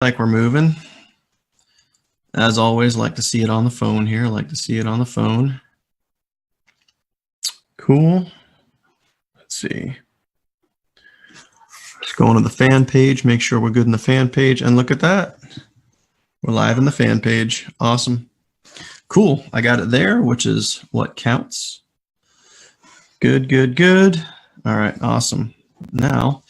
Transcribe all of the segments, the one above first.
Like we're moving. As always, like to see it on the phone here. Like to see it on the phone. Cool. Let's see. Just go into the fan page, make sure we're good in the fan page, and look at that. We're live in the fan page. Awesome. Cool. I got it there, which is what counts. Good, good, good. All right, awesome. Now,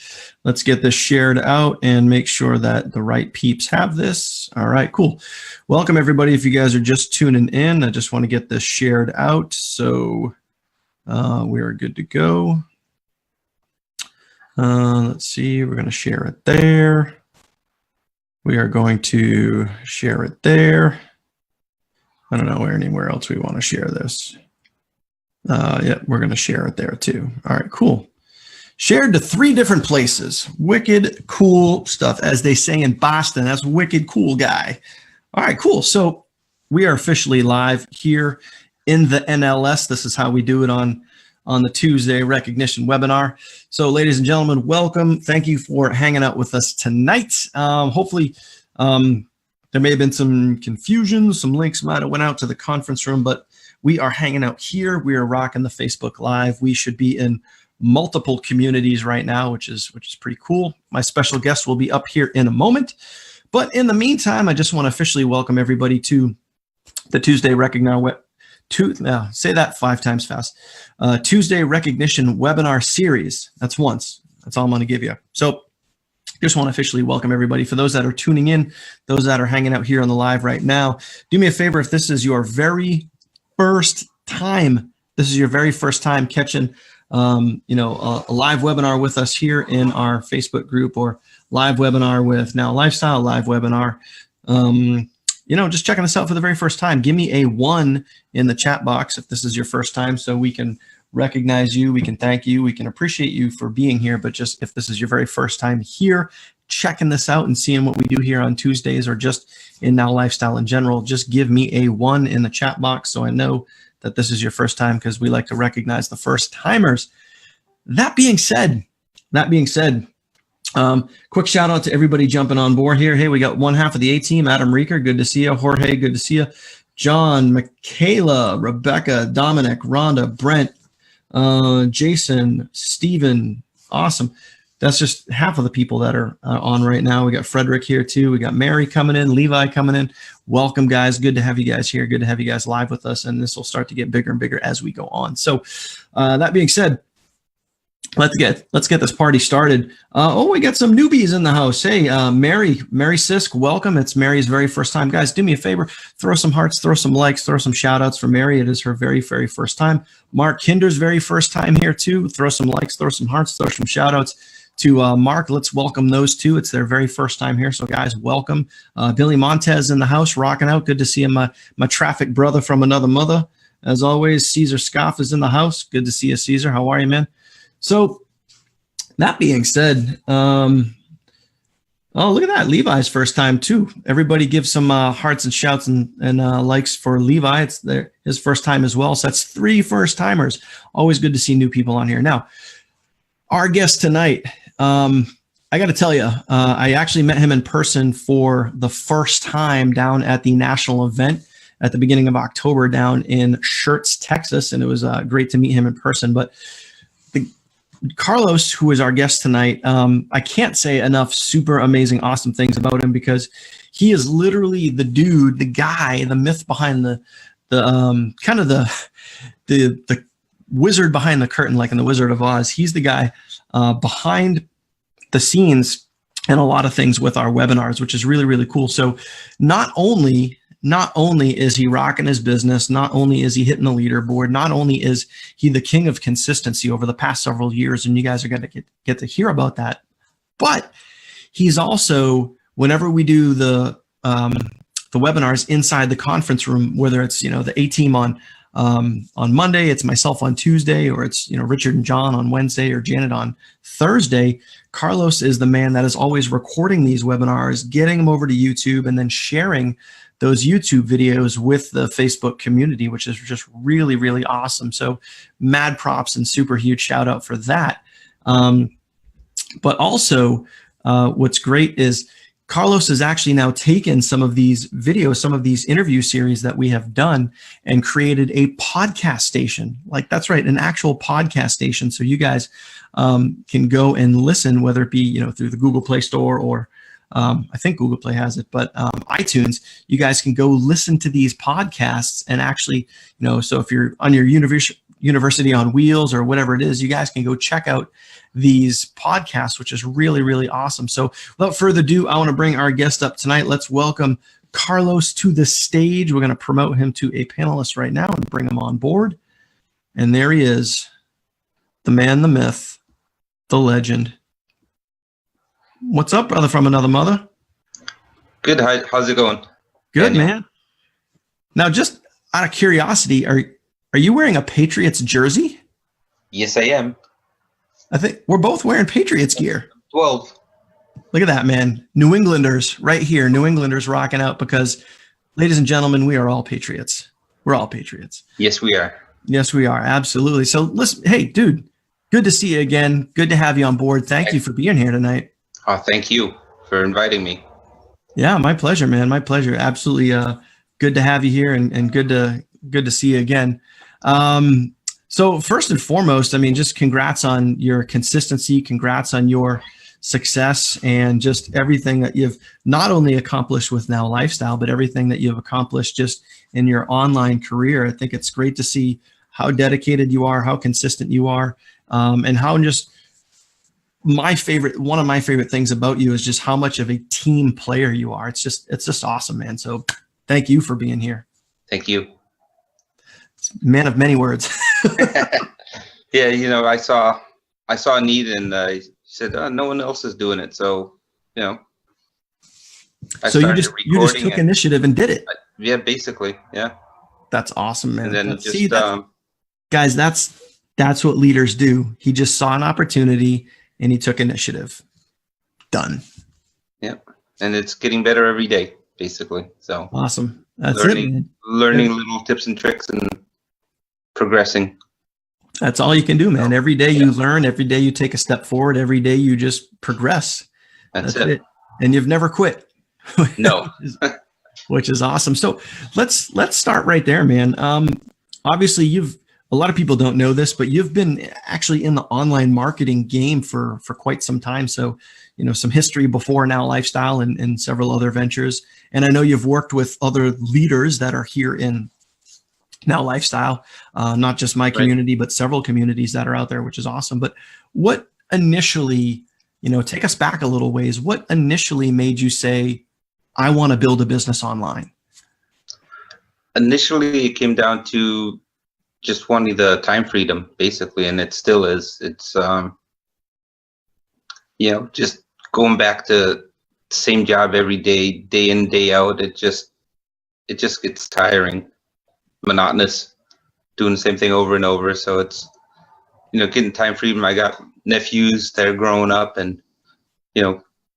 let's get this shared out and make sure that the right peeps have this. All right, cool. Welcome, everybody. If you guys are just tuning in, I just want to get this shared out. So we are good to go. Let's see, we're going to share it there. We are going to share it there. I don't know anywhere else we want to share this. Yeah, we're going to share it there too. All right, cool. Shared to 3 different places. Wicked cool stuff, as they say in Boston. That's wicked cool guy. All right, cool. So we are officially live here in the NLS. This is how we do it on the Tuesday recognition webinar. So ladies and gentlemen, welcome. Thank you for hanging out with us tonight. Hopefully there may have been some confusion. Some links might have went out to the conference room, but we are hanging out here. We are rocking the Facebook Live. We should be in multiple communities right now, which is pretty cool. My special guest will be up here in a moment. But in the meantime, I just want to officially welcome everybody to the Tuesday say that 5 times fast. Tuesday Recognition Webinar Series. That's once. That's all I'm going to give you. So just want to officially welcome everybody. For those that are tuning in, those that are hanging out here on the live right now, do me a favor. If this is your very first time, catching a live webinar with us here in our Facebook group, or live webinar with Now Lifestyle, live webinar, just checking us out for the very first time, give me a 1 in the chat box if this is your first time, so we can recognize you, we can thank you, we can appreciate you for being here. But just if this is your very first time here, checking this out and seeing what we do here on Tuesdays, or just in Now Lifestyle in general, just give me a 1 in the chat box so I know that this is your first time, because we like to recognize the first timers. That being said, quick shout out to everybody jumping on board here. Hey, we got one half of the A team. Adam Reeker, good to see you. Jorge, good to see you. John, Michaela, Rebecca, Dominic, Rhonda, Brent, Jason, Steven, awesome. That's just half of the people that are on right now. We got Frederick here too. We got Mary coming in, Levi coming in. Welcome, guys. Good to have you guys here. Good to have you guys live with us. And this will start to get bigger and bigger as we go on. So that being said, let's get this party started. We got some newbies in the house. Hey, Mary Sisk, welcome. It's Mary's very first time. Guys, do me a favor, throw some hearts, throw some likes, throw some shout outs for Mary. It is her very, very first time. Mark Kinder's very first time here too. Throw some likes, throw some hearts, throw some shout outs to Mark. Let's welcome those two. It's their very first time here. So guys, welcome. Billy Montez in the house, rocking out. Good to see him, my traffic brother from another mother. As always, Caesar Scoff is in the house. Good to see you, Caesar. How are you, man? So that being said, oh, look at that. Levi's first time too. Everybody give some hearts and shouts and likes for Levi. It's his first time as well. So that's 3 first timers. Always good to see new people on here. Now, our guest tonight, I got to tell you, I actually met him in person for the first time down at the national event at the beginning of October down in Schertz, Texas. And it was great to meet him in person. But Carlos, who is our guest tonight, I can't say enough super amazing, awesome things about him, because he is literally the dude, the guy, the myth behind the wizard behind the curtain, like in the Wizard of Oz. He's the guy behind the scenes and a lot of things with our webinars, which is really, really cool. So not only is he rocking his business, not only is he hitting the leaderboard, not only is he the king of consistency over the past several years, and you guys are going to get to hear about that, but he's also, whenever we do the webinars inside the conference room, whether it's the A team on Monday, it's myself on Tuesday, or it's Richard and John on Wednesday, or Janet on Thursday, Carlos is the man that is always recording these webinars, getting them over to YouTube, and then sharing those YouTube videos with the Facebook community, which is just really, really awesome. So mad props and super huge shout out for that. But also what's great is Carlos has actually now taken some of these videos, some of these interview series that we have done, and created a podcast station. Like, that's right, an actual podcast station. So you guys can go and listen, whether it be, through the Google Play Store or I think Google Play has it, but iTunes, you guys can go listen to these podcasts and actually, so if you're on your University on Wheels or whatever it is, you guys can go check out these podcasts, which is really, really awesome. So without further ado, I want to bring our guest up tonight. Let's welcome Carlos to the stage. We're going to promote him to a panelist right now and bring him on board. And there he is, the man, the myth, the legend. What's up, brother from another mother? Good. How's it going? Good, man. Now, just out of curiosity, are you wearing a Patriots jersey? Yes, I am. I think we're both wearing Patriots gear. 12. Look at that, man. New Englanders right here. New Englanders rocking out because, ladies and gentlemen, we are all Patriots. We're all Patriots. Yes, we are. Yes, we are. Absolutely. So listen, hey, dude, good to see you again. Good to have you on board. Thank you for being here tonight. Oh, thank you for inviting me. Yeah, my pleasure, man. My pleasure. Absolutely good to have you here and good to see you again. So first and foremost, I mean, just congrats on your consistency, congrats on your success, and just everything that you've not only accomplished with Now Lifestyle, but everything that you've accomplished just in your online career. I think it's great to see how dedicated you are, how consistent you are, and how just one of my favorite things about you is just how much of a team player you are. It's just awesome, man. So thank you for being here. Thank you. Man of many words. Yeah, I saw a need, and I said, no one else is doing it, so so you just took initiative and did it. Yeah, basically, yeah. That's awesome, man. And then guys, that's what leaders do. He just saw an opportunity and he took initiative. Done. Yeah, and it's getting better every day, basically. So awesome. That's learning, it, man. Learning little tips and tricks and progressing. That's all you can do, man. Every day you learn, every day you take a step forward, every day you just progress. That's it. And you've never quit. No. which is awesome. So let's start right there, man. Obviously a lot of people don't know this, but you've been actually in the online marketing game for quite some time. So, some history before Now Lifestyle and several other ventures. And I know you've worked with other leaders that are here in Now Lifestyle, not just my community, but several communities that are out there, which is awesome. But what initially, take us back a little ways, what initially made you say, I want to build a business online? Initially, it came down to just wanting the time freedom, basically, and it still is. It's just going back to the same job every day, day in, day out. It just gets tiring, monotonous, doing the same thing over and over. So it's getting time freedom. I got nephews that are growing up, and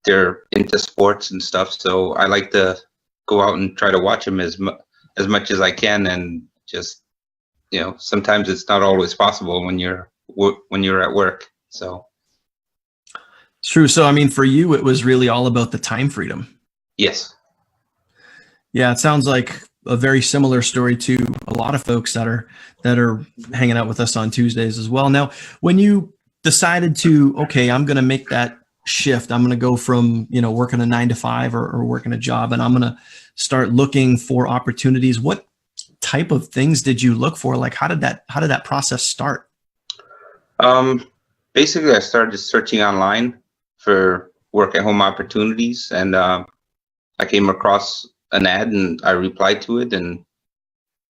they're into sports and stuff. So I like to go out and try to watch them as much as I can, and just sometimes it's not always possible when you're at work. So it's true. So I mean, for you, it was really all about the time freedom. Yes. Yeah, it sounds like a very similar story to a lot of folks that are hanging out with us on Tuesdays as well. Now, when you decided to, okay, I'm going to make that shift, I'm going to go from working a 9-to-5 or working a job, and I'm going to start looking for opportunities. What type of things did you look for? Like, how did that process start? Basically, I started searching online for work at home opportunities, and I came across an ad, and I replied to it and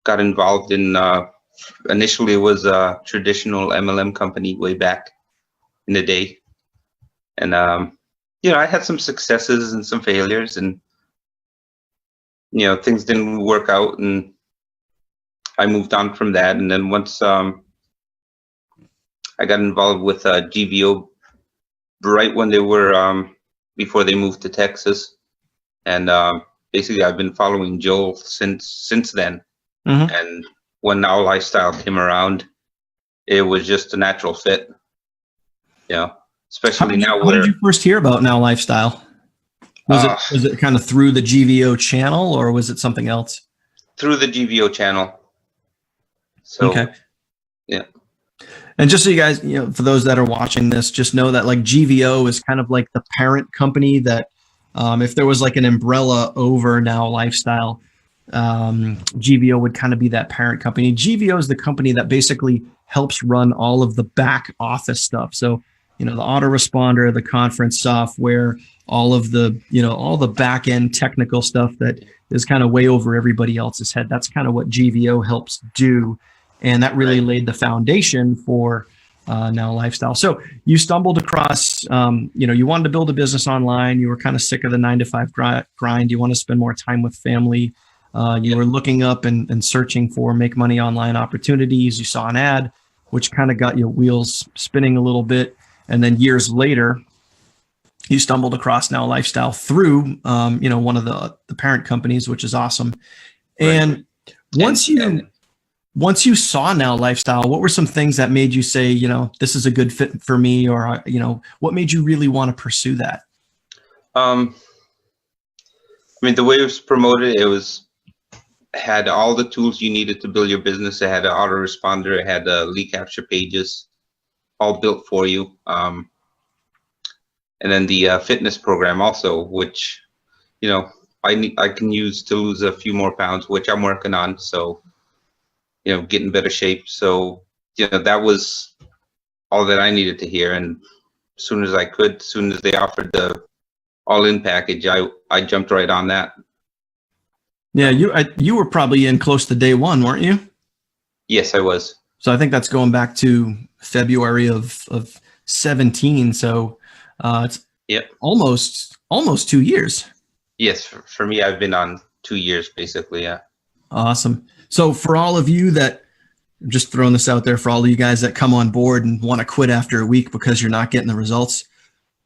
got involved in. Initially, it was a traditional MLM company way back in the day, and I had some successes and some failures, and things didn't work out, and I moved on from that. And then once I got involved with GVO right when they were before they moved to Texas, and basically I've been following Joel since then. Mm-hmm. And when Now Lifestyle came around, it was just a natural fit. Especially now. How did you first hear about Now Lifestyle? Was it kind of through the GVO channel, or was it something else? Through the GVO channel. So, okay. Yeah. And just so you guys, for those that are watching this, just know that like GVO is kind of like the parent company that, if there was like an umbrella over Now Lifestyle, GVO would kind of be that parent company. GVO is the company that basically helps run all of the back office stuff. So, the autoresponder, the conference software, all of the, all the back end technical stuff that is kind of way over everybody else's head. That's kind of what GVO helps do. And that really laid the foundation for Now Lifestyle. So you stumbled across, you wanted to build a business online. You were kind of sick of the 9-to-5 grind. You want to spend more time with family. You were looking up and searching for make money online opportunities. You saw an ad, which kind of got your wheels spinning a little bit. And then years later, you stumbled across Now Lifestyle through, one of the parent companies, which is awesome. And once you saw Now Lifestyle, what were some things that made you say, this is a good fit for me, or, what made you really want to pursue that? The way it was promoted, had all the tools you needed to build your business. It had an autoresponder, it had lead capture pages, all built for you. And then the fitness program also, which, I can use to lose a few more pounds, which I'm working on. So, get in better shape. So, that was all that I needed to hear. And as soon as they offered the all-in package, I jumped right on that. Yeah, you were probably in close to day one, weren't you? Yes, I was. So I think that's going back to February of 17. So it's almost 2 years. Yes, for me, I've been on 2 years basically. Yeah. Awesome. So for all of you that, I'm just throwing this out there, for all of you guys that come on board and want to quit after a week because you're not getting the results,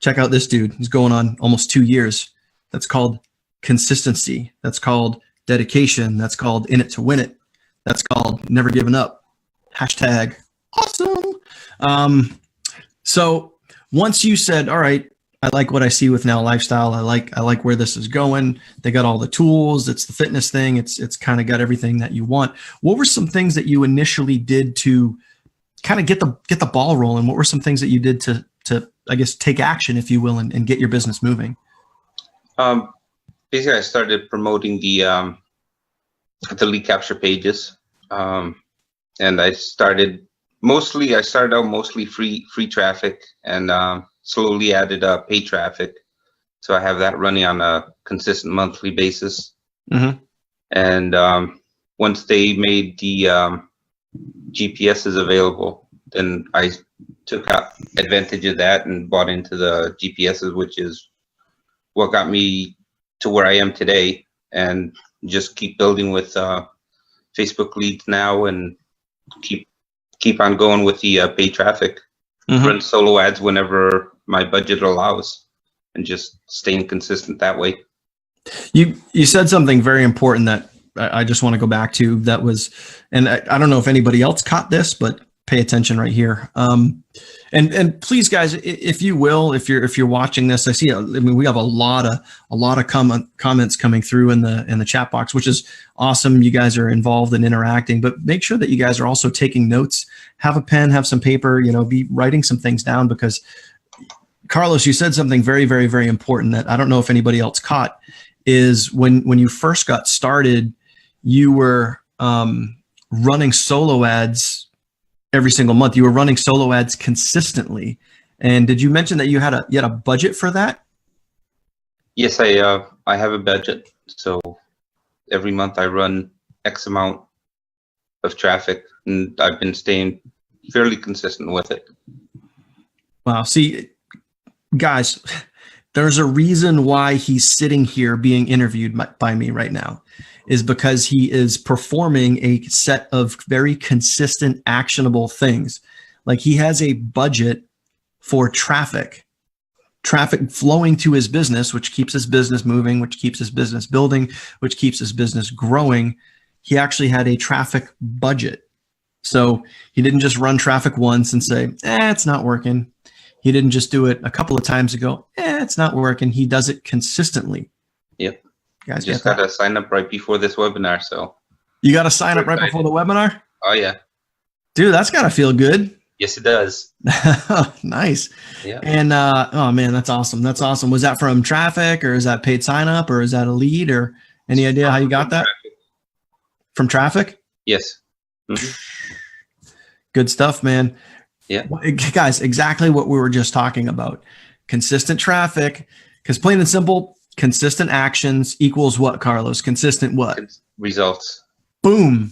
check out this dude. He's going on almost 2 years. That's called consistency. That's called dedication. That's called in it to win it. That's called never giving up. Hashtag awesome. So once you said, all right, I like what I see with Now Lifestyle. I like where this is going. They got all the tools. It's the fitness thing. It's kind of got everything that you want. What were some things that you initially did to kind of get the ball rolling? What were some things that you did to I guess take action, if you will, and get your business moving? Basically, I started promoting the lead capture pages, and I started out mostly free traffic, and slowly added paid traffic. So I have that running on a consistent monthly basis. Mm-hmm. And once they made the GPSs available, then I took advantage of that and bought into the GPSs, which is what got me to where I am today, and just keep building with Facebook leads now, and keep on going with the paid traffic. Mm-hmm. Run solo ads whenever my budget allows, and just staying consistent that way. You said something very important that I just want to go back to. That was, and I don't know if anybody else caught this, but pay attention right here. And please, guys, if you will, if you're watching this, I see. We have a lot of comments coming through in the chat box, which is awesome. You guys are involved and interacting, but make sure that you guys are also taking notes. Have a pen, have some paper. Be writing some things down, because Carlos, you said something very, very, very important that I don't know if anybody else caught. Is when you first got started, you were running solo ads every single month. You were running solo ads consistently. And did you mention that you had a budget for that? Yes, I have a budget. So every month I run X amount of traffic, and I've been staying fairly consistent with it. Wow. See, guys, there's a reason why he's sitting here being interviewed by me right now, is because he is performing a set of very consistent, actionable things. Like, he has a budget for traffic flowing to his business, which keeps his business moving, which keeps his business building, which keeps his business growing. He actually had a traffic budget. So he didn't just run traffic once and say, it's not working. He didn't just do it a couple of times ago. It's not working. He does it consistently. Yep. You guys Just get that? got to sign up right before this webinar. So You got to sign up right before the webinar? oh yeah. Dude, that's got to feel good. Yes, it does. Nice. Yeah. And oh man, that's awesome. That's awesome. Was that from traffic, or is that paid sign up, or is that a lead, or any idea how you got that? From traffic? Yes. Mm-hmm. Good stuff, man. Yeah. Guys, exactly what we were just talking about. Consistent traffic, because plain and simple, consistent actions equals what, Carlos? Consistent what? Results. Boom.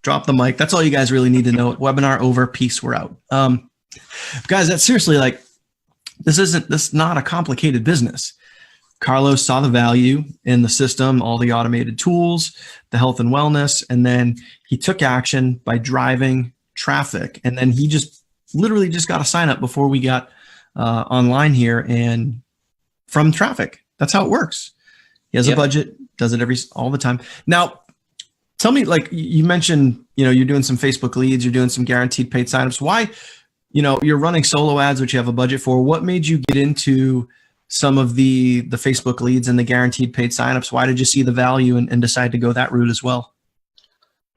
Drop the mic. That's all you guys really need to know. Webinar over. Peace. We're out. Guys, that's seriously like, this is not a complicated business. Carlos saw the value in the system, all the automated tools, the health and wellness, and then he took action by driving traffic. And then he just literally just got a sign up before we got online here, and from traffic. That's how it works. He has a budget, does it all the time. Now, tell me, like you mentioned, you're doing some Facebook leads, you're doing some guaranteed paid signups. Why, you're running solo ads, which you have a budget for. What made you get into some of the Facebook leads and the guaranteed paid signups? Why did you see the value and decide to go that route as well?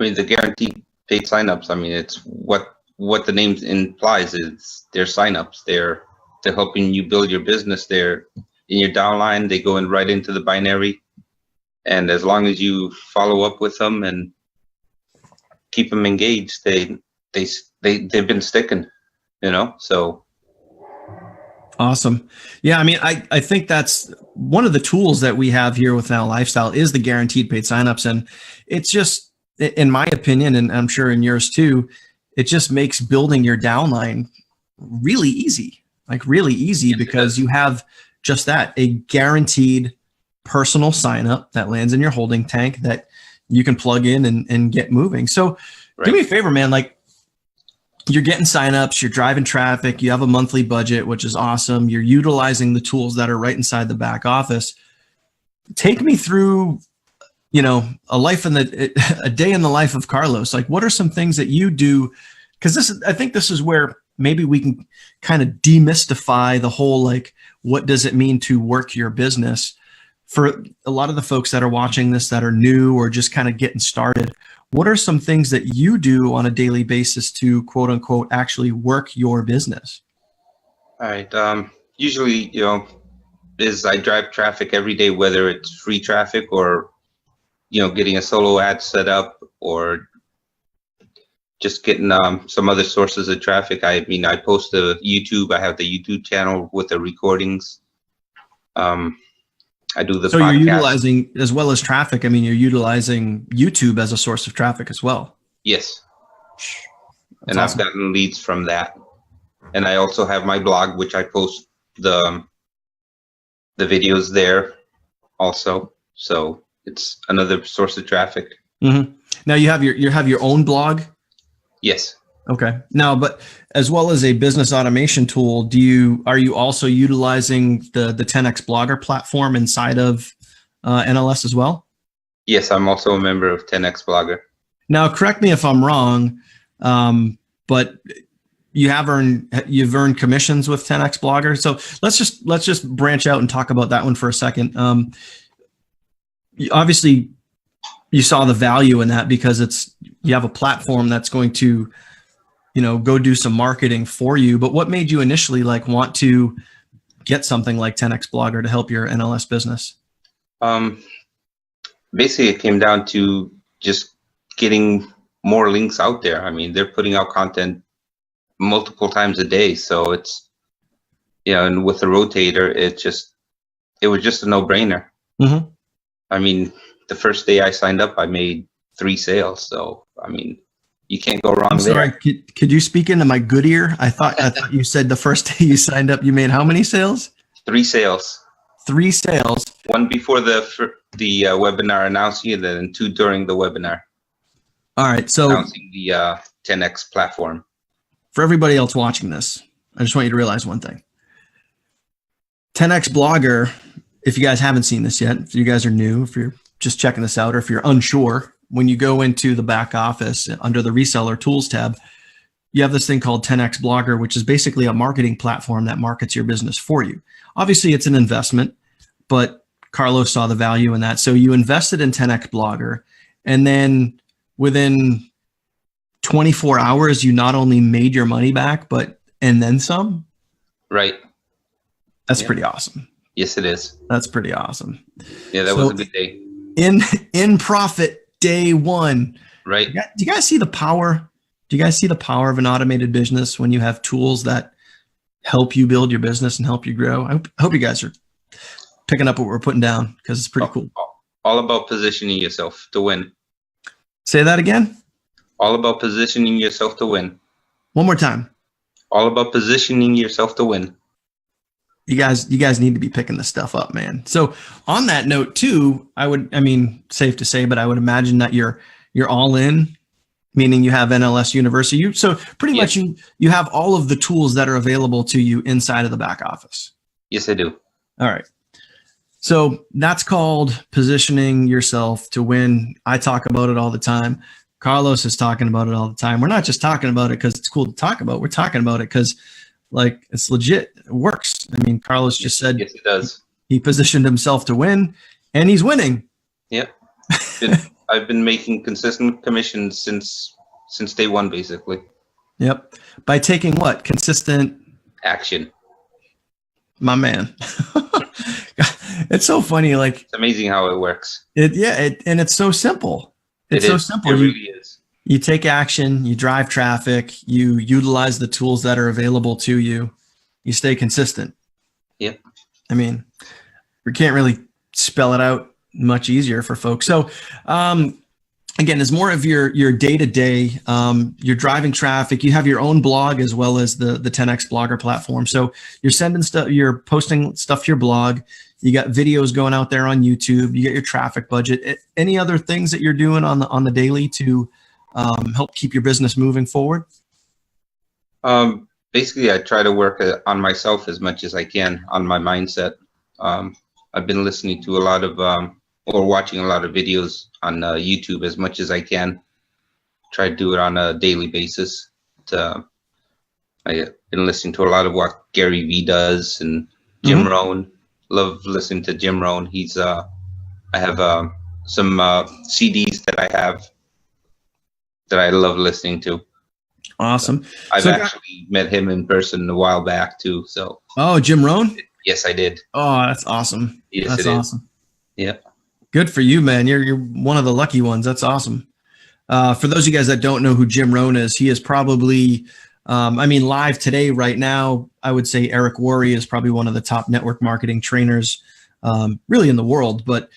I mean, the guaranteed paid signups, I mean, it's what the name implies is they're signups. They're helping you build your business. They're in your downline. They go in right into the binary. And as long as you follow up with them and keep them engaged, they've been sticking, so. Awesome. Yeah. I mean, I think that's one of the tools that we have here with Now Lifestyle is the guaranteed paid signups. And it's just, in my opinion, and I'm sure in yours too, it just makes building your downline really easy, because you have just that, a guaranteed personal sign up that lands in your holding tank that you can plug in and get moving. So do me a favor, man, like you're getting signups, you're driving traffic, you have a monthly budget, which is awesome. You're utilizing the tools that are right inside the back office. Take me through, a day in the life of Carlos. Like, what are some things that you do? Because I think this is where maybe we can kind of demystify the whole, like, what does it mean to work your business? For a lot of the folks that are watching this that are new or just kind of getting started, what are some things that you do on a daily basis to quote unquote actually work your business? All right. Usually, is I drive traffic every day, whether it's free traffic or, getting a solo ad set up or just getting some other sources of traffic. I post to YouTube. I have the YouTube channel with the recordings. I do the podcast. You're utilizing, as well as traffic, I mean, you're utilizing YouTube as a source of traffic as well. Yes. That's and awesome. I've gotten leads from that. And I also have my blog, which I post the videos there also. So it's another source of traffic. Mm-hmm. Now you have your own blog? Yes. Okay. Now, but as well as a business automation tool, are you also utilizing the 10X Blogger platform inside of NLS as well? Yes, I'm also a member of 10X Blogger. Now, correct me if I'm wrong, but you've earned commissions with 10X Blogger. So let's just branch out and talk about that one for a second. Obviously, you saw the value in that because you have a platform that's going to go do some marketing for you. But what made you initially want to get something like 10X Blogger to help your NLS business? Basically, it came down to just getting more links out there. I mean, they're putting out content multiple times a day. So it's, and with the rotator, it was just a no-brainer. Mm-hmm. I mean, the first day I signed up, I made 3 sales. So, I mean, you can't go wrong. I'm sorry. There. Could you speak into my good ear? I thought you said the first day you signed up, you made how many sales? 3 sales. 3 sales. 1 before the webinar announcing it, and 2 during the webinar. All right. So announcing the 10X platform. For everybody else watching this, I just want you to realize one thing. 10X Blogger, if you guys haven't seen this yet, if you guys are new, if you're just checking this out, or if you're unsure, when you go into the back office under the reseller tools tab, you have this thing called 10X Blogger, which is basically a marketing platform that markets your business for you. Obviously, it's an investment, but Carlos saw the value in that. So you invested in 10X Blogger, and then within 24 hours, you not only made your money back, and then some. Right. That's pretty awesome. Yes, it is. That's pretty awesome. Yeah, that was a good day. In profit day one. Right. Do you guys see the power? Do you guys see the power of an automated business when you have tools that help you build your business and help you grow? I hope you guys are picking up what we're putting down, because it's pretty cool. All about positioning yourself to win. Say that again. All about positioning yourself to win. One more time. All about positioning yourself to win. You guys need to be picking this stuff up, man. So on that note too, safe to say, but I would imagine that you're all in, meaning you have NLS University. So pretty much you have all of the tools that are available to you inside of the back office. Yes, I do. All right. So that's called positioning yourself to win. I talk about it all the time. Carlos is talking about it all the time. We're not just talking about it because it's cool to talk about. We're talking about it because it's legit. It works. I mean, Carlos just said, yes, it does. He positioned himself to win, and he's winning. Yep. I've been making consistent commissions since day one, basically. Yep. By taking what? Consistent action. My man. It's so funny. It's amazing how it works. And it's so simple. It's so simple. It really is. You take action, you drive traffic, you utilize the tools that are available to you, you stay consistent. Yep. I mean, we can't really spell it out much easier for folks. So, again, as more of your day-to-day, you're driving traffic, you have your own blog as well as the 10X Blogger platform. So you're sending stuff, you're posting stuff to your blog, you got videos going out there on YouTube, you get your traffic budget. Any other things that you're doing on the daily to help keep your business moving forward? Basically, I try to work on myself as much as I can, on my mindset. I've been listening to a lot of or watching a lot of videos on YouTube as much as I can. Try to do it on a daily basis. I've been listening to a lot of what Gary Vee does and Jim Rohn. Love listening to Jim Rohn. I have some CDs that I have that I love listening to. Awesome. I've actually met him in person a while back too. So. Oh, Jim Rohn? Yes, I did. Oh, that's awesome. Yes, that's awesome. Yeah. Good for you, man. You're one of the lucky ones. That's awesome. For those of you guys that don't know who Jim Rohn is, he is probably, live today, right now, I would say Eric Worre is probably one of the top network marketing trainers really in the world. But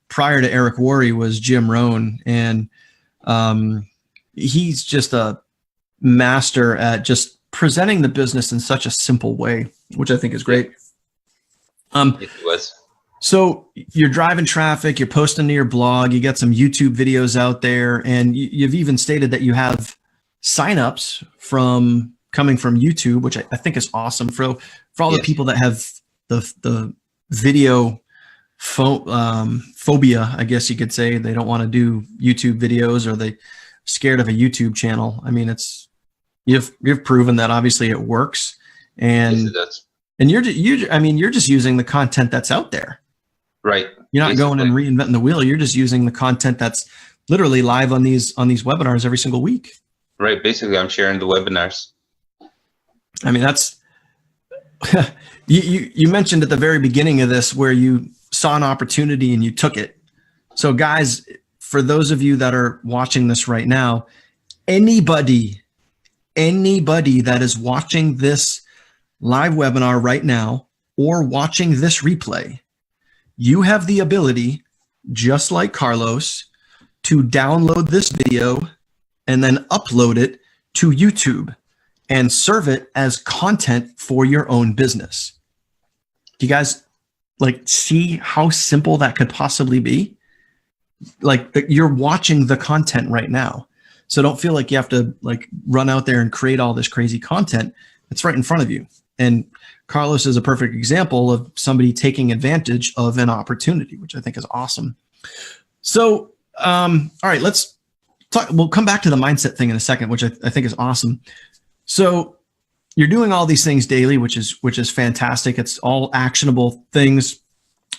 prior to Eric Worre was Jim Rohn. And he's just a master at just presenting the business in such a simple way, which I think is great. It was. So you're driving traffic, you're posting to your blog, you got some YouTube videos out there, and you've even stated that you have signups coming from YouTube, which I think is awesome for all the people that have the video phobia, I guess you could say. They don't want to do YouTube videos, or they scared of a YouTube channel. I mean, you've proven that obviously it works, and yes, it does. And you're just using the content that's out there. Right. You're not going and reinventing the wheel. You're just using the content that's literally live on these webinars every single week. Right. Basically, I'm sharing the webinars. I mean, that's you mentioned at the very beginning of this where you saw an opportunity and you took it. So guys, for those of you that are watching this right now, anybody that is watching this live webinar right now or watching this replay, you have the ability, just like Carlos, to download this video and then upload it to YouTube and serve it as content for your own business. Do you guys see how simple that could possibly be? You're watching the content right now. So don't feel like you have to run out there and create all this crazy content. It's right in front of you. And Carlos is a perfect example of somebody taking advantage of an opportunity, which I think is awesome. So, all right, let's we'll come back to the mindset thing in a second, which I think is awesome. So you're doing all these things daily, which is fantastic. It's all actionable things,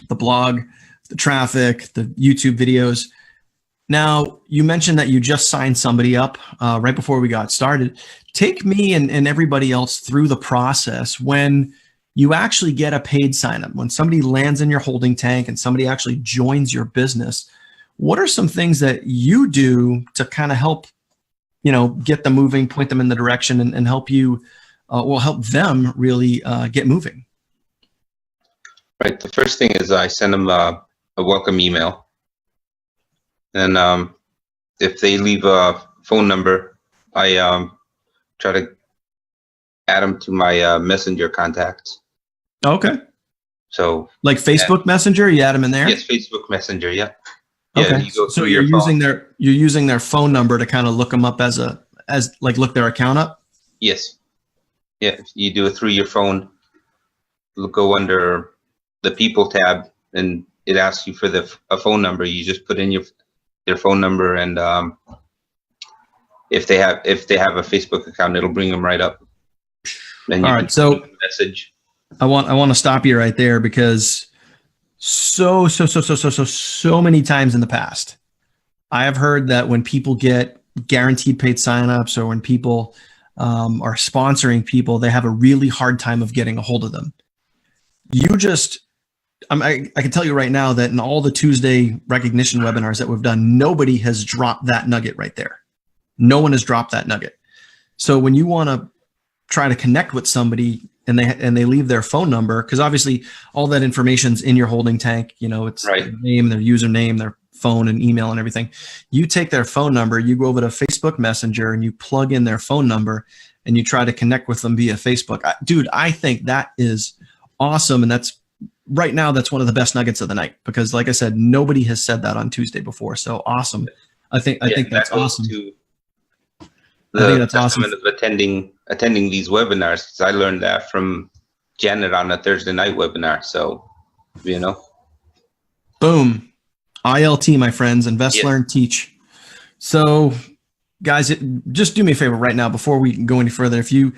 the blog, the traffic, the YouTube videos. Now, you mentioned that you just signed somebody up right before we got started. Take me and everybody else through the process when you actually get a paid sign up, when somebody lands in your holding tank and somebody actually joins your business. What are some things that you do to kind of help, get them moving, point them in the direction, and help you, help them really get moving? Right. The first thing is I send them a welcome email. And if they leave a phone number, I try to add them to my Messenger contacts. Okay. So like Facebook Messenger, you add them in there? Yes, Facebook Messenger. Yeah. Okay. You go so through you're your using their phone number to kind of look them up look their account up? Yes. Yeah. You do it through your phone. Go under the people tab, and it asks you for a phone number. You just put in their phone number, and if they have a Facebook account, it'll bring them right up. And all right. So message. I want to stop you right there, because so many times in the past, I have heard that when people get guaranteed paid signups, or when people are sponsoring people, they have a really hard time of getting a hold of them. I can tell you right now that in all the Tuesday recognition webinars that we've done, nobody has dropped that nugget right there. No one has dropped that nugget. So when you want to try to connect with somebody and they leave their phone number, because obviously all that information's in your holding tank, it's right. Their name, their username, their phone and email and everything. You take their phone number, you go over to Facebook Messenger and you plug in their phone number and you try to connect with them via Facebook. Dude, I think that is awesome. And that's right now, that's one of the best nuggets of the night, because like I said, nobody has said that on Tuesday before. So awesome. I think that's awesome. I think that's awesome. Of attending these webinars, because I learned that from Janet on a Thursday night webinar. So, boom, ILT, my friends, invest, learn, teach. So, guys, just do me a favor right now before we go any further. If you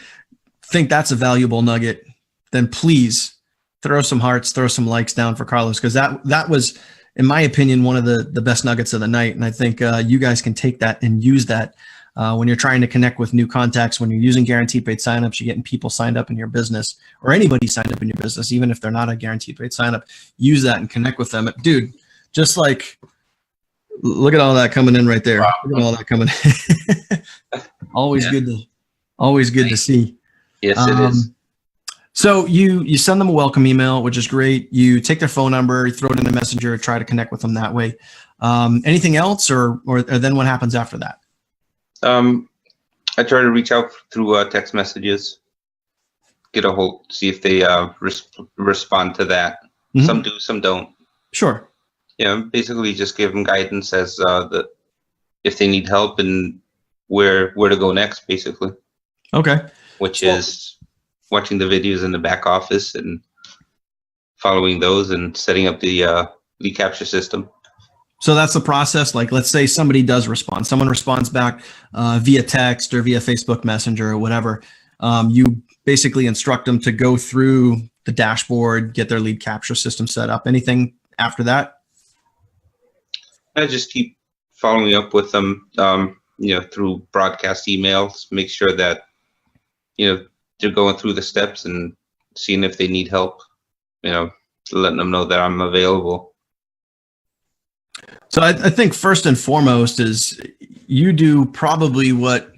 think that's a valuable nugget, then please throw some hearts, throw some likes down for Carlos, because that was, in my opinion, one of the best nuggets of the night. And I think you guys can take that and use that when you're trying to connect with new contacts, when you're using guaranteed paid signups, you're getting people signed up in your business, or anybody signed up in your business, even if they're not a guaranteed paid signup. Use that and connect with them. Dude, just like, look at all that coming in right there. Wow. Look at all that coming in. Always good to see. Yes, it is. So you send them a welcome email, which is great. You take their phone number, you throw it in the messenger, try to connect with them that way. Anything else, or then what happens after that? I try to reach out through text messages, get a hold, see if they respond to that. Mm-hmm. Some do, some don't. Sure. Basically just give them guidance as if they need help and where to go next, basically. Okay. Which is watching the videos in the back office and following those and setting up the lead capture system. So that's the process. Like, let's say somebody does respond. Someone responds back via text or via Facebook Messenger or whatever. You basically instruct them to go through the dashboard, get their lead capture system set up. Anything after that? I just keep following up with them, through broadcast emails, make sure that, they're going through the steps and seeing if they need help, letting them know that I'm available. So I think first and foremost is you do probably what,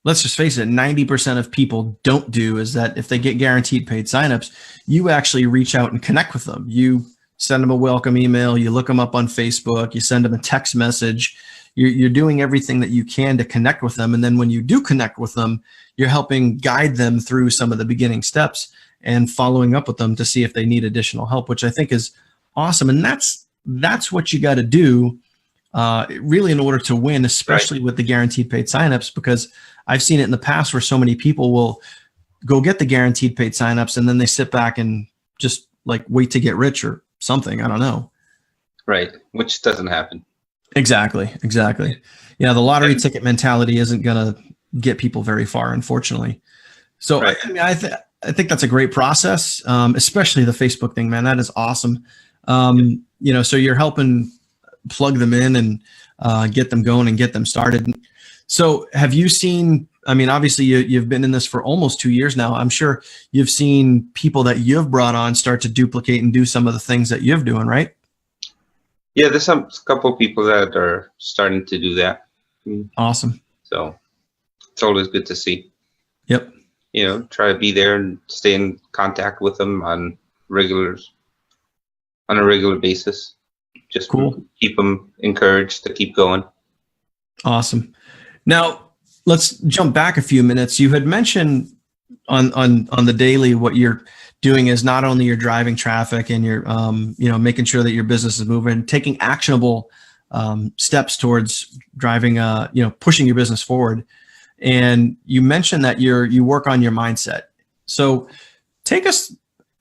let's just face it, 90% of people don't do, is that if they get guaranteed paid signups, you actually reach out and connect with them. You send them a welcome email, you look them up on Facebook, you send them a text message. You're doing everything that you can to connect with them. And then when you do connect with them, you're helping guide them through some of the beginning steps and following up with them to see if they need additional help, which I think is awesome. And that's what you got to do really in order to win, especially with the guaranteed paid signups, because I've seen it in the past where so many people will go get the guaranteed paid signups and then they sit back and just like wait to get rich or something. I don't know. Right. Which doesn't happen. Exactly. Yeah, the lottery ticket mentality isn't going to get people very far, unfortunately. So, Right. I mean, I think that's a great process, especially the Facebook thing, man. That is awesome. So you're helping plug them in and get them going and get them started. So have you seen, I mean, obviously you've been in this for almost 2 years now. I'm sure you've seen people that you've brought on start to duplicate and do some of the things that you're doing, right? Yeah, there's some couple people that are starting to do that. Awesome. So it's always good to see. Yep. Try to be there and stay in contact with them on a regular basis. Just cool. Keep them encouraged to keep going. Awesome. Now let's jump back a few minutes. You had mentioned on the daily what you're doing is not only you're driving traffic and you're making sure that your business is moving, taking actionable steps towards driving pushing your business forward. And you mentioned that you work on your mindset. So take us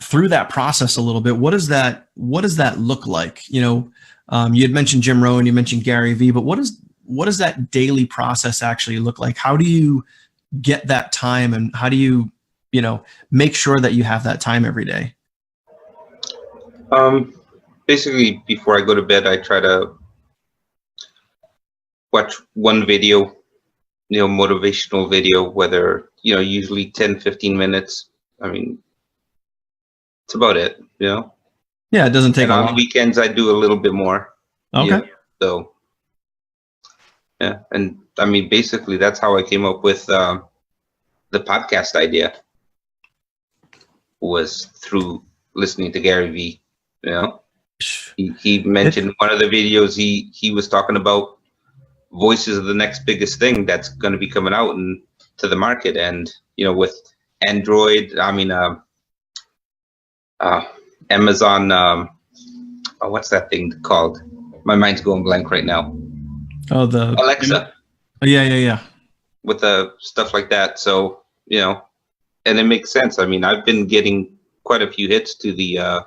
through that process a little bit. What does that look like? You had mentioned Jim Rohn, you mentioned Gary Vee, but what does that daily process actually look like? How do you get that time, and how do you make sure that you have that time every day? Basically, before I go to bed, I try to watch one video, motivational video, whether, usually 10, 15 minutes. I mean, it's about it, Yeah, it doesn't take and on weekends, I do a little bit more. Okay. So, yeah. And I mean, basically, that's how I came up with the podcast idea, was through listening to Gary Vee. He mentioned one of the videos, he was talking about voice is the next biggest thing that's going to be coming out to the market. And, with Android, I mean, Amazon, what's that thing called? My mind's going blank right now. Oh, the Alexa. Yeah. With the stuff like that. So, and it makes sense. I mean, I've been getting quite a few hits to the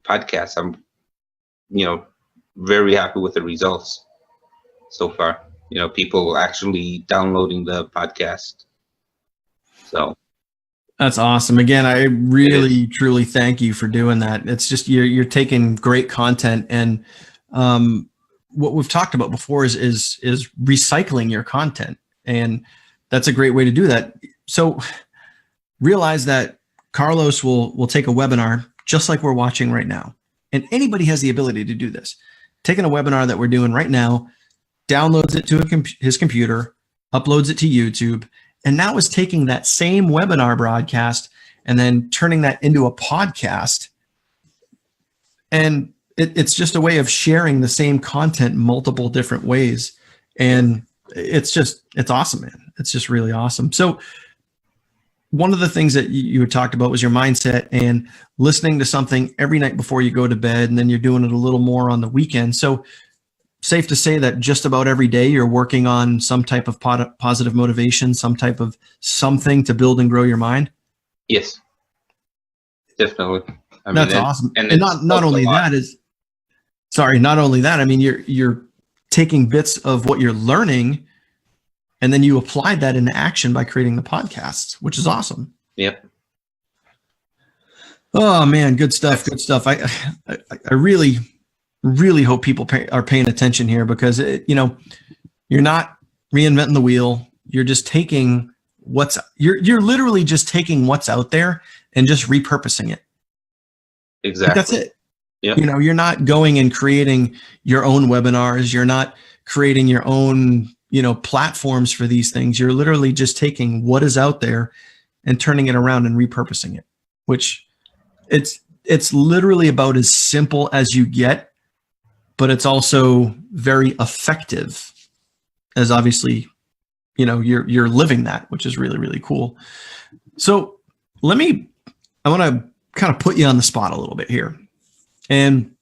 podcast. I'm, very happy with the results so far. People actually downloading the podcast. So that's awesome. Again, I really truly thank you for doing that. It's just you're taking great content, and what we've talked about before is recycling your content, and that's a great way to do that. So realize that Carlos will take a webinar just like we're watching right now, and anybody has the ability to do this. Taking a webinar that we're doing right now, downloads it to his computer, uploads it to YouTube, and now is taking that same webinar broadcast and then turning that into a podcast. And it's just a way of sharing the same content multiple different ways. And it's awesome, man. It's just really awesome. So one of the things that you had talked about was your mindset and listening to something every night before you go to bed, and then you're doing it a little more on the weekend. So safe to say that just about every day you're working on some type of positive motivation, some type of something to build and grow your mind? Yes, definitely. That's awesome. And not only that, I mean, you're taking bits of what you're learning, and then you applied that into action by creating the podcasts, which is awesome. Yep. Oh man, good stuff. I really hope people are paying attention here, because you're not reinventing the wheel. You're just taking you're literally just taking what's out there and just repurposing it. Exactly. That's it. Yeah. You're not going and creating your own webinars. You're not creating your own, platforms for these things. You're literally just taking what is out there and turning it around and repurposing it, which it's literally about as simple as you get, but it's also very effective, as obviously, you're living that, which is really, really cool. So I want to kind of put you on the spot a little bit here. And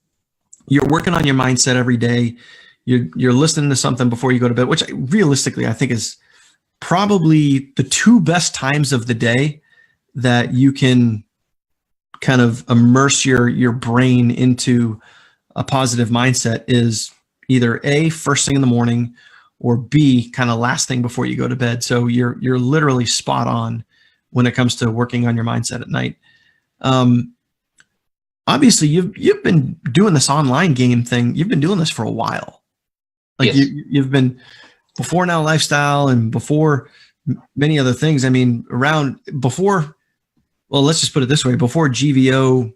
you're working on your mindset every day. You're listening to something before you go to bed, which realistically I think is probably the two best times of the day that you can kind of immerse your brain into a positive mindset is, either A, first thing in the morning, or B, kind of last thing before you go to bed. So you're literally spot on when it comes to working on your mindset at night. Obviously, you've been doing this online game thing. You've been doing this for a while. Like Yes. you've been before Now Lifestyle and before many other things. I mean, around before. Well, let's just put it this way: before GVO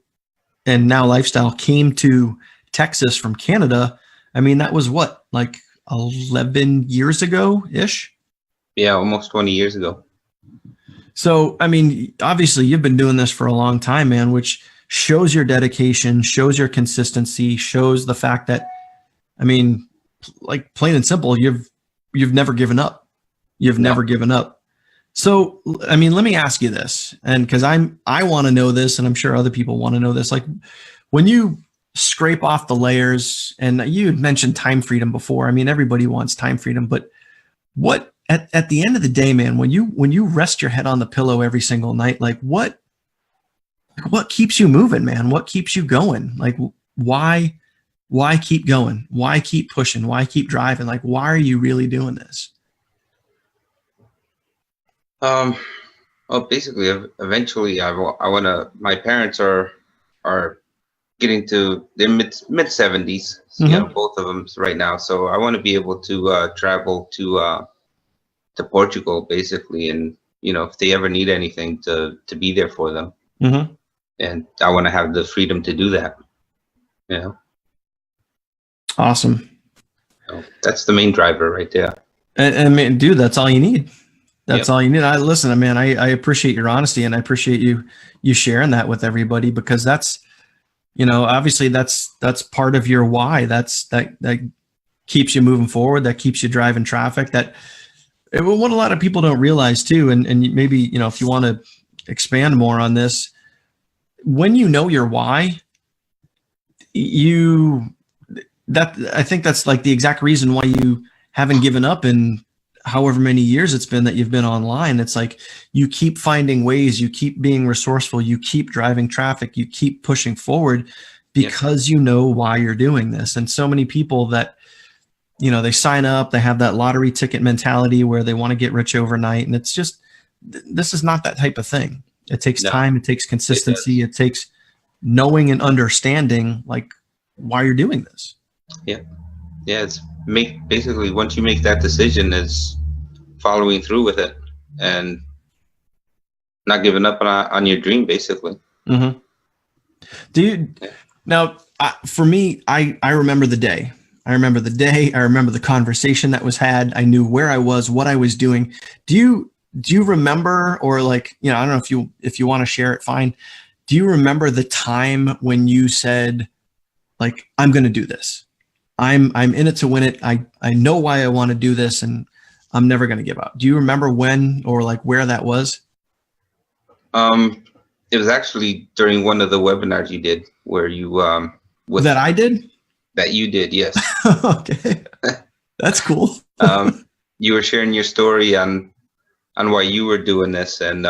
and Now Lifestyle came to Texas from Canada, I mean, that was what, like 11 years ago ish? Yeah, almost 20 years ago. So, I mean, obviously you've been doing this for a long time, man, which shows your dedication, shows your consistency, shows the fact that, I mean, like plain and simple, you've never given up. You've never given up. So, I mean, let me ask you this, and because I want to know this, and I'm sure other people want to know this, like when you scrape off the layers, and you had mentioned time freedom before. I mean, everybody wants time freedom, but what at the end of the day, man, when you rest your head on the pillow every single night, like what keeps you moving, man? What keeps you going? Like why keep going? Why keep pushing? Why keep driving? Like why are you really doing this? Well, basically, eventually, I want to. My parents are getting to their mid 70s. You know, both of them right now. So I want to be able to travel to Portugal, basically, and you know, if they ever need anything, to be there for them. And I want to have the freedom to do that. You know. Awesome. So that's the main driver right there. And I mean, dude, that's all you need. That's all you need. Listen, man, I appreciate your honesty, and I appreciate you sharing that with everybody, because that's, you know, obviously that's part of your why. That keeps you moving forward. That keeps you driving traffic. That what a lot of people don't realize too, and maybe, you know, if you want to expand more on this, when you know your why, I think that's like the exact reason why you haven't given up in however many years it's been that you've been online. It's like you keep finding ways, you keep being resourceful, you keep driving traffic, you keep pushing forward because you know why you're doing this. And so many people that, you know, they sign up, they have that lottery ticket mentality where they want to get rich overnight. And it's just, this is not that type of thing. It takes time, it takes consistency, it takes knowing and understanding like why you're doing this. Yeah. It's basically once you make that decision, is following through with it and not giving up on your dream, basically. Do you now? For me, I remember the day. I remember the conversation that was had. I knew where I was, what I was doing. Do you remember, or like, you know, I don't know if you want to share it, fine. Do you remember the time when you said, like, I'm going to do this? I'm in it to win it. I know why I want to do this, and I'm never going to give up. Do you remember when or like where that was? It was actually during one of the webinars you did, where you that I did? That you did, yes. Okay. That's cool. You were sharing your story on why you were doing this, and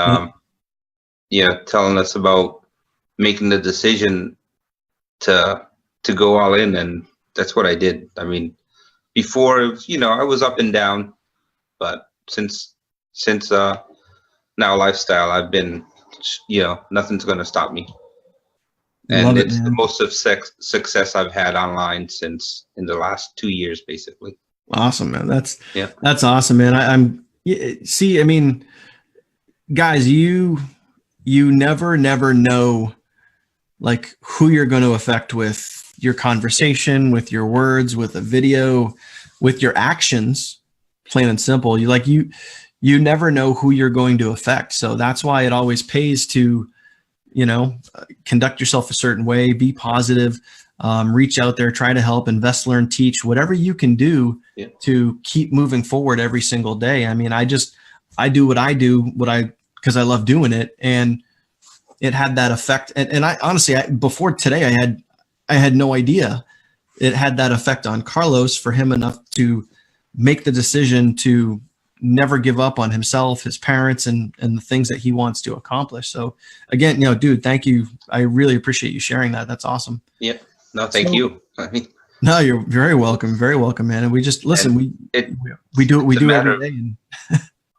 you know, telling us about making the decision to go all in, and that's what I did. I mean, before, you know, I was up and down, but since Now Lifestyle, I've been, you know, nothing's going to stop me. And it's the most success I've had online since in the last 2 years, basically. Awesome, man. That's awesome, man. See, I mean, guys, you never know like who you're going to affect with your conversation, with your words, with a video, with your actions, plain and simple. You never know who you're going to affect. So that's why it always pays to, you know, conduct yourself a certain way, be positive, reach out there, try to help, invest, learn, teach, whatever you can do to keep moving forward every single day. I mean, I do what I do, because I love doing it. And it had that effect. And I honestly, before today, I had no idea it had that effect on Carlos, for him enough to make the decision to never give up on himself, his parents, and the things that he wants to accomplish. So again, you know, dude, thank you. I really appreciate you sharing that. That's awesome. Yeah. No, thank you. I mean, No, you're very welcome, man. And we just listen. We do what we do every day. And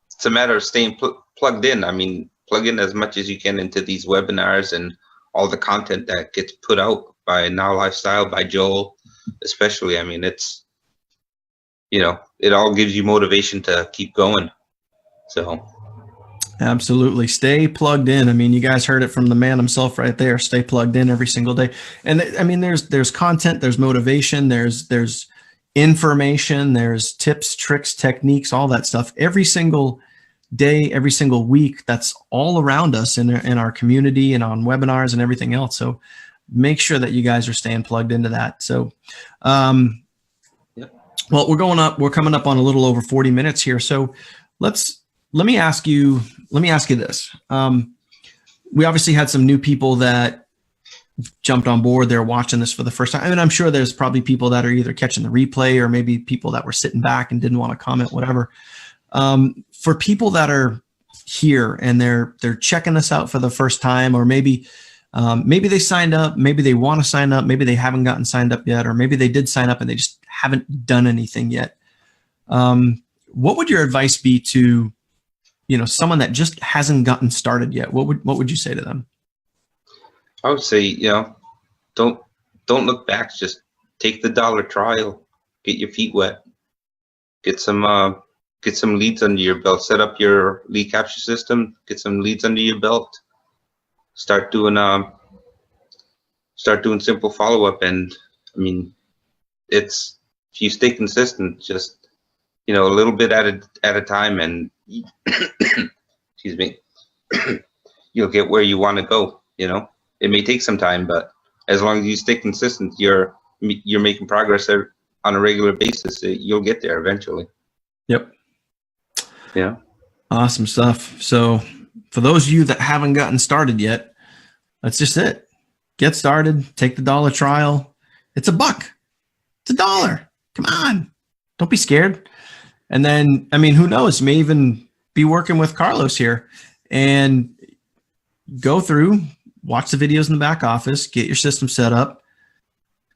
it's a matter of staying plugged in. I mean, plug in as much as you can into these webinars and all the content that gets put out by Now Lifestyle, by Joel, especially. I mean, it's, you know, it all gives you motivation to keep going. So absolutely, stay plugged in. I mean, you guys heard it from the man himself right there. Stay plugged in every single day. And I mean, there's content, there's motivation, there's information, there's tips, tricks, techniques, all that stuff. Every single day, every single week, that's all around us in our community and on webinars and everything else. So make sure that you guys are staying plugged into that. So, well, we're coming up on a little over 40 minutes here. So let me ask you this. We obviously had some new people that jumped on board. They're watching this for the first time. I mean, I'm sure there's probably people that are either catching the replay or maybe people that were sitting back and didn't want to comment, whatever. For people that are here and they're checking us out for the first time, or maybe they signed up, maybe they want to sign up, maybe they haven't gotten signed up yet, or maybe they did sign up and they just haven't done anything yet. What would your advice be to, you know, someone that just hasn't gotten started yet? What would you say to them? I would say, you know, don't look back. Just take the $1 trial, get your feet wet, get some leads under your belt, set up your lead capture system, get some leads under your belt, start doing simple follow-up. And I mean, it's, if you stay consistent, just, you know, a little bit at a time, and excuse me, you'll get where you want to go. You know, it may take some time, but as long as you stay consistent, you're making progress on a regular basis. You'll get there eventually. Yep. Yeah. Awesome stuff. So for those of you that haven't gotten started yet, that's just it. Get started. Take the $1 trial. It's $1. It's $1. Come on. Don't be scared. And then, I mean, who knows? You may even be working with Carlos here and go through, watch the videos in the back office, get your system set up,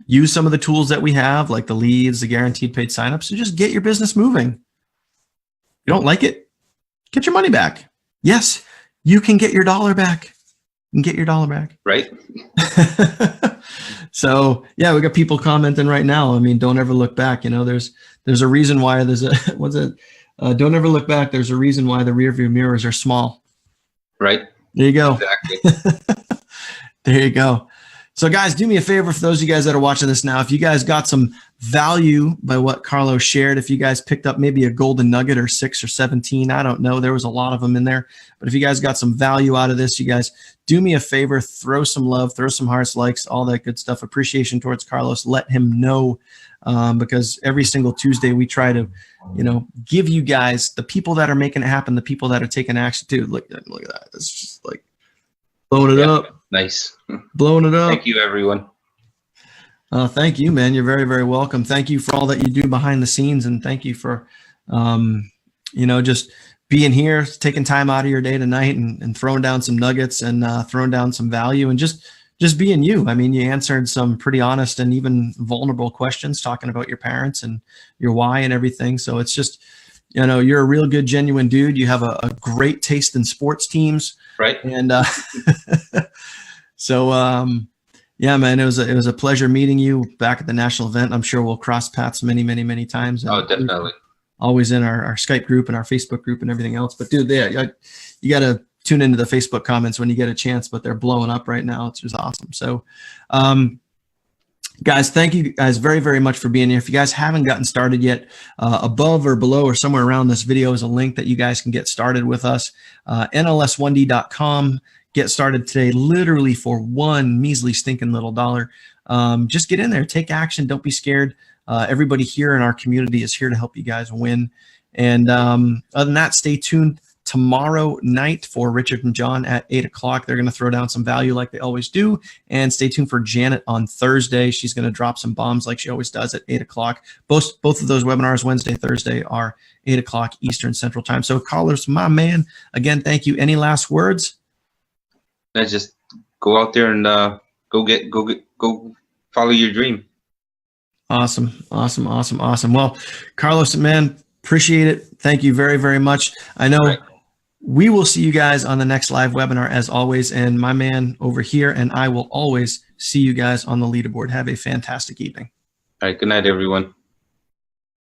use some of the tools that we have, like the leads, the guaranteed paid signups, and just get your business moving. You don't like it? Get your money back. Yes, you can get your $1 back. You can get your $1 back. Right. So yeah, we got people commenting right now. I mean, don't ever look back. You know, there's a reason why don't ever look back. There's a reason why the rear view mirrors are small. Right. There you go. Exactly. There you go. So guys, do me a favor, for those of you guys that are watching this now, if you guys got some value by what Carlos shared, if you guys picked up maybe a golden nugget or 6 or 17, I don't know, there was a lot of them in there, but if you guys got some value out of this, you guys do me a favor, throw some love, throw some hearts, likes, all that good stuff, appreciation towards Carlos. Let him know, because every single Tuesday we try to, you know, give you guys the people that are making it happen, the people that are taking action too. Look at that. It's just like blowing it up. Nice. Blowing it up. Thank you, everyone. Thank you, man. You're very, very welcome. Thank you for all that you do behind the scenes, and thank you for, you know, just being here, taking time out of your day tonight, and throwing down some nuggets and throwing down some value, and just being you. I mean, you answered some pretty honest and even vulnerable questions, talking about your parents and your why and everything. So it's just, you know, you're a real good, genuine dude. You have a great taste in sports teams. Right. And so, yeah, man, it was a pleasure meeting you back at the national event. I'm sure we'll cross paths many, many, many times. Oh, definitely. Always in our Skype group and our Facebook group and everything else. But dude, yeah, you got to tune into the Facebook comments when you get a chance, but they're blowing up right now. It's just awesome. So, guys, thank you guys very, very much for being here. If you guys haven't gotten started yet, above or below or somewhere around this video is a link that you guys can get started with us. NLS1D.com. Get started today, literally for one measly stinking little dollar. Just get in there, take action. Don't be scared. Everybody here in our community is here to help you guys win. And other than that, stay tuned tomorrow night for Richard and John at 8 o'clock. They're going to throw down some value like they always do. And stay tuned for Janet on Thursday. She's going to drop some bombs like she always does at 8 o'clock. Both of those webinars, Wednesday, Thursday, are 8 o'clock Eastern Central Time. So callers, my man, again, thank you. Any last words? I just go out there and go follow your dream. Awesome. Awesome. Awesome. Awesome. Well, Carlos, man, appreciate it. Thank you very, very much. I know Right. we will see you guys on the next live webinar as always. And my man over here and I will always see you guys on the leaderboard. Have a fantastic evening. All right. Good night, everyone.